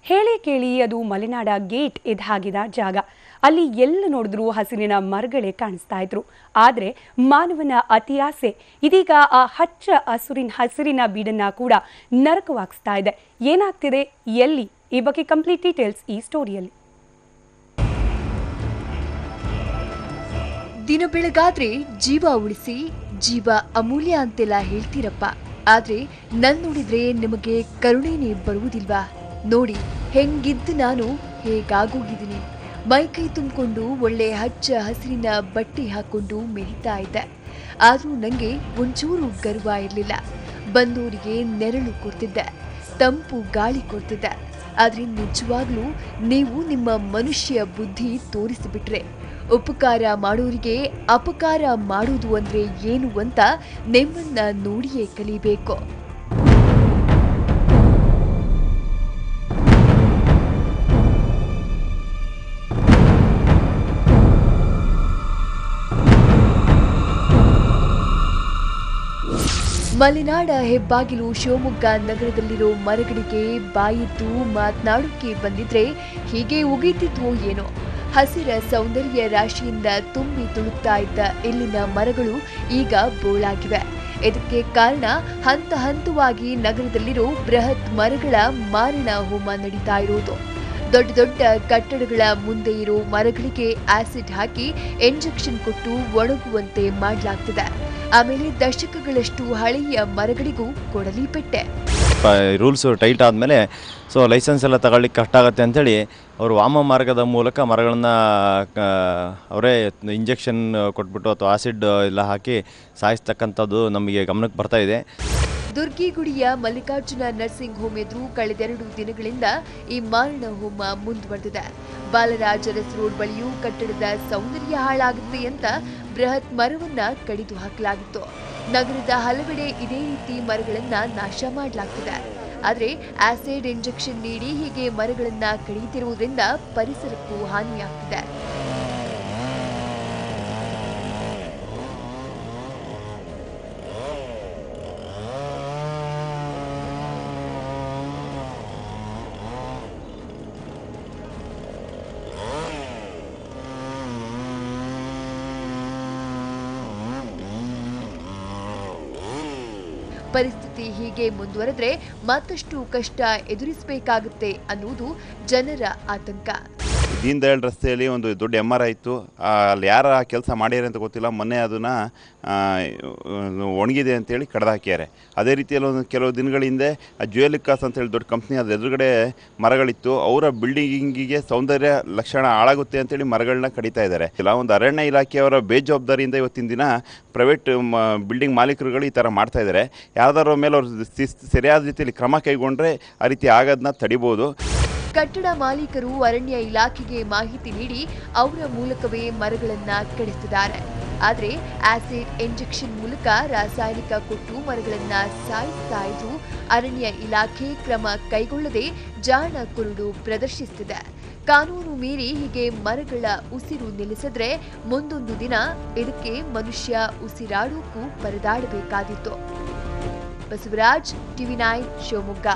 ಹೇಳಿ ಕೇಳಿ ಅದು ಮಲೆನಾಡ ಗೇಟ್ ಇದ್ದಾಗಿದ ಜಾಗ. ಅಲ್ಲಿ ಎಲ್ಲಿ ನೋಡಿದ್ರೂ ಹಸಿರಿನ ಮರಗಳೇ ಕಾಣಿಸ್ತಾ ಇದ್ರು. ಆದರೆ ಮಾನವನ ಅತಿಯಾಸೆ ಇದೀಗ ಆ ಹಚ್ಚ ಹಸಿರಿನ ಬೀಡನ್ನ ಕೂಡ ನರಕವಾಗಿಸ್ತಾ ಇದೆ. ಏನಾಗ್ತಿದೆ, ಎಲ್ಲಿ, ಈ ಬಗ್ಗೆ ಕಂಪ್ಲೀಟ್ ಡೀಟೇಲ್ಸ್ ಈ ಸ್ಟೋರಿಯಲ್ಲಿ. ದಿನ ಬೆಳಗಾದ್ರೆ ಜೀವ ಉಳಿಸಿ, ಜೀವ ಅಮೂಲ್ಯ ಅಂತೆಲ್ಲ ಹೇಳ್ತೀರಪ್ಪ. ಆದ್ರೆ ನನ್ ನೋಡಿದ್ರೆ ನಿಮಗೆ ಕರುಣೆನೇ ಬರುವುದಿಲ್ವಾ? ನೋಡಿ, ಹೆಂಗಿದ್ದು ನಾನು ಹೇಗಾಗೋಗಿದ್ದೀನಿ. ಮೈಕೈ ತುಂಬಿಕೊಂಡು ಒಳ್ಳೆ ಹಚ್ಚ ಹಸಿರಿನ ಬಟ್ಟೆ ಹಾಕೊಂಡು ಮೆರಿತಾ ಇದ್ದೆ. ಆದ್ರೂ ನಂಗೆ ಒಂಚೂರು ಗರ್ವ ಇರಲಿಲ್ಲ. ಬಂದೋರಿಗೆ ನೆರಳು ಕೊಡ್ತಿದ್ದೆ, ತಂಪು ಗಾಳಿ ಕೊಡ್ತಿದ್ದೆ. ಆದ್ರೆ ನಿಜವಾಗ್ಲೂ ನೀವು ನಿಮ್ಮ ಮನುಷ್ಯ ಬುದ್ಧಿ ತೋರಿಸಿಬಿಟ್ರೆ, ಉಪಕಾರ ಮಾಡೋರಿಗೆ ಅಪಕಾರ ಮಾಡೋದು ಅಂದ್ರೆ ಏನು ಅಂತ ನಿಮ್ಮನ್ನ ನೋಡಿಯೇ ಕಲಿಬೇಕು. ಮಲೆನಾಡ ಹೆಬ್ಬಾಗಿಲು ಶಿವಮೊಗ್ಗ ನಗರದಲ್ಲಿರೋ ಮರಗಳಿಗೆ ಬಾಯಿದ್ದು ಮಾತನಾಡೋಕೆ ಬಂದಿದ್ರೆ ಹೀಗೆ ಉಗೀತಿದ್ವೋ ಏನೋ. ಹಸಿರ ಸೌಂದರ್ಯ ರಾಶಿಯಿಂದ ತುಂಬಿ ತುಳುಕ್ತಾ ಇದ್ದ ಇಲ್ಲಿನ ಮರಗಳು ಈಗ ಬೋಳಾಗಿವೆ. ಇದಕ್ಕೆ ಕಾರಣ ಹಂತ ಹಂತವಾಗಿ ನಗರದಲ್ಲಿರೋ ಬೃಹತ್ ಮರಗಳ ಮಾರಣ ಹೋಮ ನಡೀತಾ ಇರೋದು. ದೊಡ್ಡ ದೊಡ್ಡ ಕಟ್ಟಡಗಳ ಮುಂದೆ ಇರೋ ಮರಗಳಿಗೆ ಆಸಿಡ್ ಹಾಕಿ ಇಂಜೆಕ್ಷನ್ ಕೊಟ್ಟು ಒಣಗುವಂತೆ ಮಾಡಲಾಗ್ತಿದೆ. ಆಮೇಲೆ ದಶಕಗಳಷ್ಟು ಹಳೆಯ ಮರಗಳಿಗೂ ಕೊಡಲಿ ಪೆಟ್ಟೆ. ರೂಲ್ಸ್ ಟೈಟ್ ಆದಮೇಲೆ ಲೈಸೆನ್ಸ್ ಎಲ್ಲ ತಗೊಳ್ಳಿಕ್ಕೆ ಕಷ್ಟ ಆಗುತ್ತೆ ಅಂತೇಳಿ ಅವರು ವಾಮ ಮಾರ್ಗದ ಮೂಲಕ ಮರಗಳನ್ನು ಅವರೇ ಇಂಜೆಕ್ಷನ್ ಕೊಟ್ಬಿಟ್ಟು ಅಥವಾ ಆಸಿಡ್ ಎಲ್ಲ ಹಾಕಿ ಸಾಯಿಸ್ತಕ್ಕಂಥದ್ದು ನಮಗೆ ಗಮನಕ್ಕೆ ಬರ್ತಾ ಇದೆ. ದುರ್ಗಿಗುಡಿಯ ಮಲ್ಲಿಕಾರ್ಜುನ ನರ್ಸಿಂಗ್ ಹೋಮ್ ಎದುರು ಕಳೆದೆರಡು ದಿನಗಳಿಂದ ಈ ಮಾರಣ ಹೋಮ ಮುಂದುವರೆದಿದೆ. ಬಾಲರಾಜ ಅರಸ್ ರೋಡ್ ಬಳಿಯೂ ಕಟ್ಟಡದ ಸೌಂದರ್ಯ ಹಾಳಾಗುತ್ತೆ ಅಂತ ಬೃಹತ್ ಮರವನ್ನ ಕಡಿದು ಹಾಕಲಾಗಿತ್ತು. ನಗರದ ಹಲವೆಡೆ ಇದೇ ರೀತಿ ಮರಗಳನ್ನ ನಾಶ ಮಾಡಲಾಗ್ತಿದೆ. ಆದ್ರೆ ಆಸಿಡ್ ಇಂಜೆಕ್ಷನ್ ನೀಡಿ ಹೀಗೆ ಮರಗಳನ್ನ ಕಡಿಯುತ್ತಿರುವುದರಿಂದ ಪರಿಸರಕ್ಕೂ ಹಾನಿಯಾಗ್ತಿದೆ. ಪರಿಸ್ಥಿತಿ ಹೀಗೆ ಮುಂದುವರೆದ್ರೆ ಮತ್ತಷ್ಟು ಕಷ್ಟ ಎದುರಿಸಬೇಕಾಗುತ್ತೆ ಅನ್ನುವುದು ಜನರ ಆತಂಕ. ದೀನ್ ದಯಾಳ್ ರಸ್ತೆಯಲ್ಲಿ ಒಂದು ದೊಡ್ಡ MR ಇತ್ತು. ಅಲ್ಲಿ ಯಾರ ಕೆಲಸ ಮಾಡ್ಯಾರ ಅಂತ ಗೊತ್ತಿಲ್ಲ. ಮೊನ್ನೆ ಅದನ್ನು ಒಣಗಿದೆ ಅಂತೇಳಿ ಕಡ್ದಾಕ್ಯಾರೆ. ಅದೇ ರೀತಿಯಲ್ಲಿ ಒಂದು ಕೆಲವು ದಿನಗಳ ಹಿಂದೆ ಜ್ಯುವೆಲಿಕಾಸ್ ಅಂತೇಳಿ ದೊಡ್ಡ ಕಂಪ್ನಿ ಅದ್ರ ಎದುರುಗಡೆ ಮರಗಳಿತ್ತು. ಅವರ ಬಿಲ್ಡಿಂಗಿಗೆ ಸೌಂದರ್ಯ ಲಕ್ಷಣ ಹಾಳಾಗುತ್ತೆ ಅಂತೇಳಿ ಮರಗಳನ್ನ ಕಡಿತಾ ಇದ್ದಾರೆ. ಇಲ್ಲ, ಒಂದು ಅರಣ್ಯ ಇಲಾಖೆಯವರ ಬೇಜವಾಬ್ದಾರಿಯಿಂದ ಇವತ್ತಿನ ದಿನ ಪ್ರೈವೇಟ್ ಬಿಲ್ಡಿಂಗ್ ಮಾಲೀಕರುಗಳು ಈ ಥರ ಮಾಡ್ತಾ ಇದ್ದಾರೆ. ಯಾವ್ದಾರ ಮೇಲೆ ಅವರು ಸರಿಯಾದ ರೀತಿಯಲ್ಲಿ ಕ್ರಮ ಕೈಗೊಂಡ್ರೆ ಆ ರೀತಿ ಆಗೋದನ್ನ ತಡಿಬೋದು. ಕಟ್ಟಡ ಮಾಲೀಕರು ಅರಣ್ಯ ಇಲಾಖೆಗೆ ಮಾಹಿತಿ ನೀಡಿ ಅವರ ಮೂಲಕವೇ ಮರಗಳನ್ನ ಕಡಿಸಿದ್ದಾರೆ. ಆದ್ರೆ ಆಸಿಡ್ ಇಂಜೆಕ್ಷನ್ ಮೂಲಕ ರಾಸಾಯನಿಕ ಕೊಟ್ಟು ಮರಗಳನ್ನ ಸಾಯಿಸ್ತಾ ಇದ್ರು ಅರಣ್ಯ ಇಲಾಖೆ ಕ್ರಮ ಕೈಗೊಳ್ಳದೆ ಜಾಣ ಕುರುಡು ಪ್ರದರ್ಶಿಸುತ್ತಿದೆ. ಕಾನೂನು ಮೀರಿ ಹೀಗೆ ಮರಗಳ ಉಸಿರು ನಿಲ್ಲಿಸಿದ್ರೆ ಮುಂದೊಂದು ದಿನ ಇದಕ್ಕೆ ಮನುಷ್ಯ ಉಸಿರಾಡೋಕ್ಕೂ ಪರದಾಡಬೇಕಾದೀತು. ಬಸವರಾಜ್, TV9 ಶಿವಮೊಗ್ಗ.